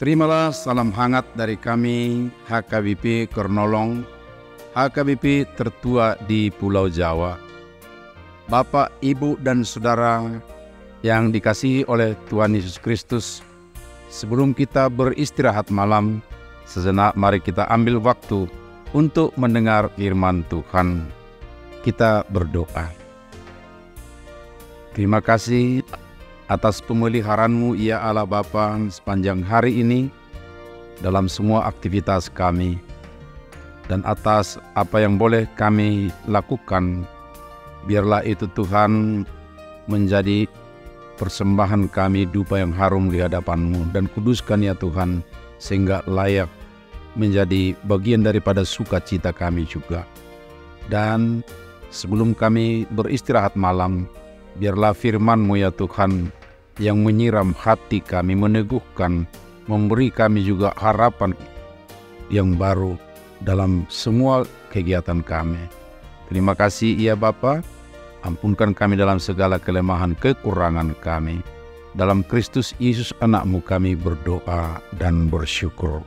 Terimalah salam hangat dari kami HKBP Kernolong, HKBP tertua di Pulau Jawa. Bapak, Ibu, dan Saudara yang dikasihi oleh Tuhan Yesus Kristus, sebelum kita beristirahat malam, sejenak mari kita ambil waktu untuk mendengar firman Tuhan. Kita berdoa. Terima kasih atas pemeliharaan-Mu ya Allah Bapa sepanjang hari ini dalam semua aktivitas kami, dan atas apa yang boleh kami lakukan, biarlah itu Tuhan menjadi persembahan kami dupa yang harum di hadapan-Mu, dan kuduskan ya Tuhan sehingga layak menjadi bagian daripada sukacita kami juga. Dan sebelum kami beristirahat malam, biarlah firman-Mu ya Tuhan yang menyiram hati kami, meneguhkan, memberi kami juga harapan yang baru dalam semua kegiatan kami. Terima kasih ya Bapa, ampunkan kami dalam segala kelemahan kekurangan kami. Dalam Kristus Yesus anak-Mu kami berdoa dan bersyukur.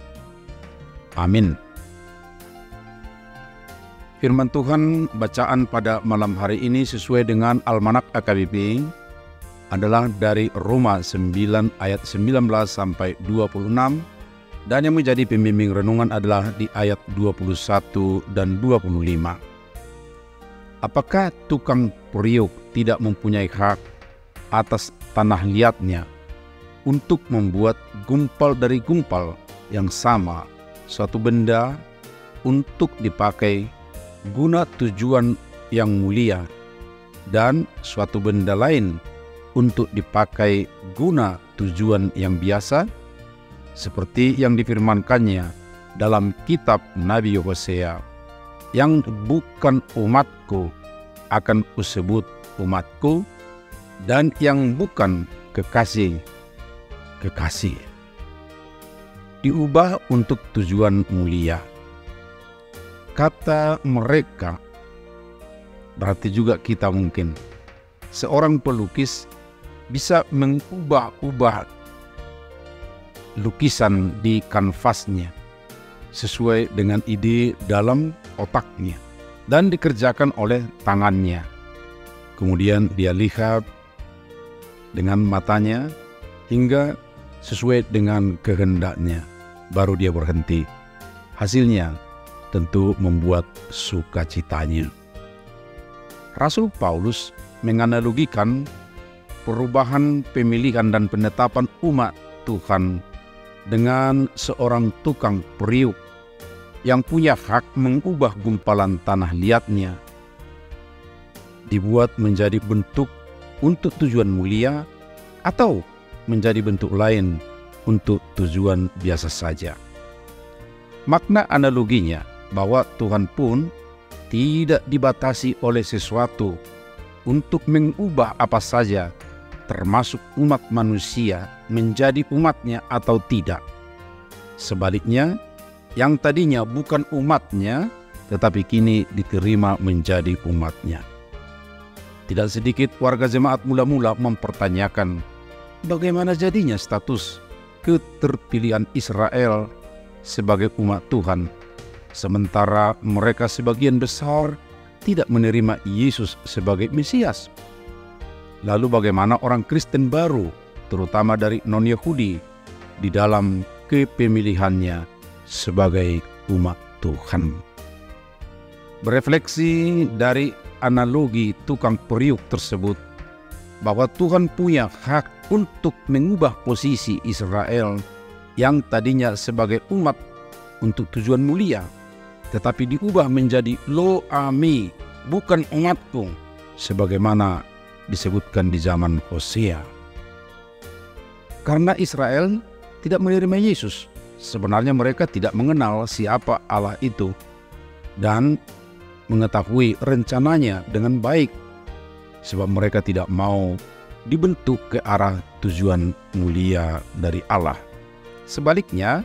Amin. Firman Tuhan bacaan pada malam hari ini sesuai dengan Almanak HKBP adalah dari Roma 9 ayat 19 sampai 26, dan yang menjadi pembimbing renungan adalah di ayat 21 dan 25. Apakah tukang periuk tidak mempunyai hak atas tanah liatnya untuk membuat gumpal dari gumpal yang sama, suatu benda untuk dipakai guna tujuan yang mulia, dan suatu benda lain untuk dipakai guna tujuan yang biasa, seperti yang difirmankannya dalam kitab Nabi Hosea, yang bukan umatku akan kusebut umatku, dan yang bukan kekasih, kekasih. Diubah untuk tujuan mulia. Kata mereka berarti juga kita mungkin. Seorang pelukis bisa mengubah-ubah lukisan di kanvasnya sesuai dengan ide dalam otaknya dan dikerjakan oleh tangannya. Kemudian dia lihat dengan matanya hingga sesuai dengan kehendaknya, baru dia berhenti. Hasilnya tentu membuat sukacitanya. Rasul Paulus menganalogikan perubahan pemilihan dan penetapan umat Tuhan dengan seorang tukang periuk yang punya hak mengubah gumpalan tanah liatnya dibuat menjadi bentuk untuk tujuan mulia atau menjadi bentuk lain untuk tujuan biasa saja. Makna analoginya bahwa Tuhan pun tidak dibatasi oleh sesuatu untuk mengubah apa saja, termasuk umat manusia, menjadi umatnya atau tidak. Sebaliknya, yang tadinya bukan umatnya, tetapi kini diterima menjadi umatnya. Tidak sedikit warga jemaat mula-mula mempertanyakan, bagaimana jadinya status keterpilihan Israel sebagai umat Tuhan, sementara mereka sebagian besar tidak menerima Yesus sebagai Mesias. Lalu bagaimana orang Kristen baru, terutama dari non-Yahudi, di dalam kepemilihannya sebagai umat Tuhan? Berefleksi dari analogi tukang periuk tersebut, bahwa Tuhan punya hak untuk mengubah posisi Israel yang tadinya sebagai umat untuk tujuan mulia, tetapi diubah menjadi lo ami, bukan umatku, sebagaimana disebutkan di zaman Hosea. Karena Israel tidak menerima Yesus, sebenarnya mereka tidak mengenal siapa Allah itu dan mengetahui rencananya dengan baik, sebab mereka tidak mau dibentuk ke arah tujuan mulia dari Allah. Sebaliknya,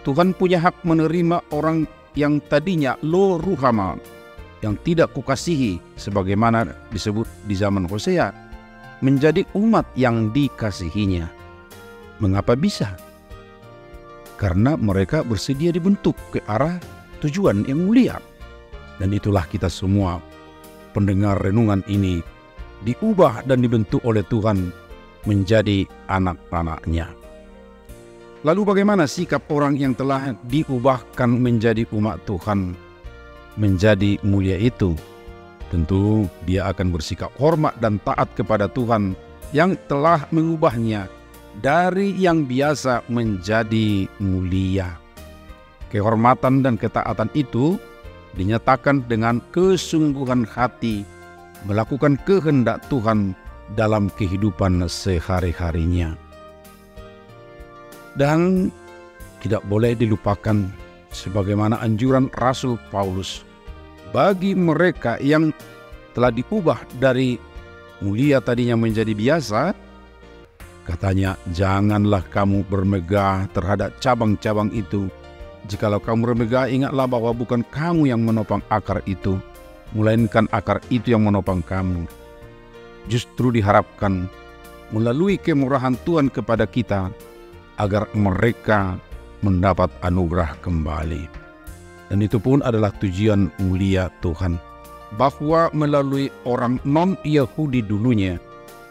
Tuhan punya hak menerima orang yang tadinya lo ruhama, yang tidak kukasihi, sebagaimana disebut di zaman Hosea, menjadi umat yang dikasihinya. Mengapa bisa? karena mereka bersedia dibentuk ke arah tujuan yang mulia. Dan itulah kita semua pendengar renungan ini diubah dan dibentuk oleh Tuhan menjadi anak-anak-Nya. Lalu bagaimana sikap orang yang telah diubahkan menjadi umat Tuhan, menjadi mulia itu? Tentu dia akan bersikap hormat dan taat kepada Tuhan yang telah mengubahnya dari yang biasa menjadi mulia. Kehormatan dan ketaatan itu dinyatakan dengan kesungguhan hati melakukan kehendak Tuhan dalam kehidupan sehari-harinya. Dan tidak boleh dilupakan sebagaimana anjuran Rasul Paulus bagi mereka yang telah diubah dari mulia tadinya menjadi biasa. Katanya, janganlah kamu bermegah terhadap cabang-cabang itu. Jikalau kamu bermegah, ingatlah bahwa bukan kamu yang menopang akar itu, melainkan akar itu yang menopang kamu. Justru diharapkan melalui kemurahan Tuhan kepada kita, agar mereka mendapat anugerah kembali. Dan itu pun adalah tujuan mulia Tuhan, bahwa melalui orang non-Yahudi dulunya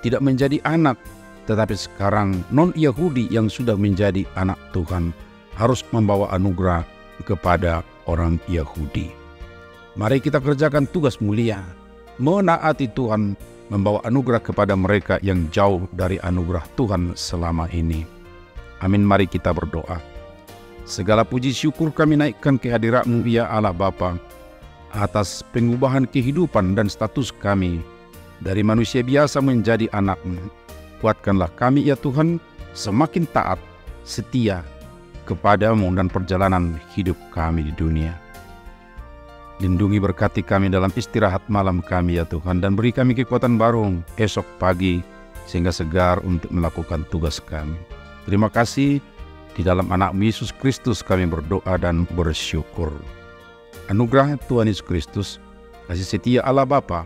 tidak menjadi anak, tetapi sekarang non-Yahudi yang sudah menjadi anak Tuhan harus membawa anugerah kepada orang Yahudi. Mari kita kerjakan tugas mulia, menaati Tuhan, membawa anugerah kepada mereka yang jauh dari anugerah Tuhan selama ini. Amin. Mari kita berdoa. Segala puji syukur kami naikkan kehadirat-Mu ya Allah Bapa, atas pengubahan kehidupan dan status kami dari manusia biasa menjadi anak-Mu. Kuatkanlah kami ya Tuhan, semakin taat, setia kepada-Mu dan perjalanan hidup kami di dunia. Lindungi, berkati kami dalam istirahat malam kami ya Tuhan, dan beri kami kekuatan baru esok pagi sehingga segar untuk melakukan tugas kami. Terima kasih, di dalam anak-Mu Yesus Kristus kami berdoa dan bersyukur. Anugerah Tuhan Yesus Kristus, kasih setia Allah Bapa,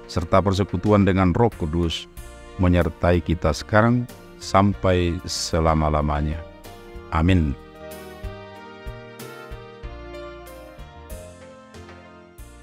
serta persekutuan dengan Roh Kudus menyertai kita sekarang sampai selama-lamanya. Amin.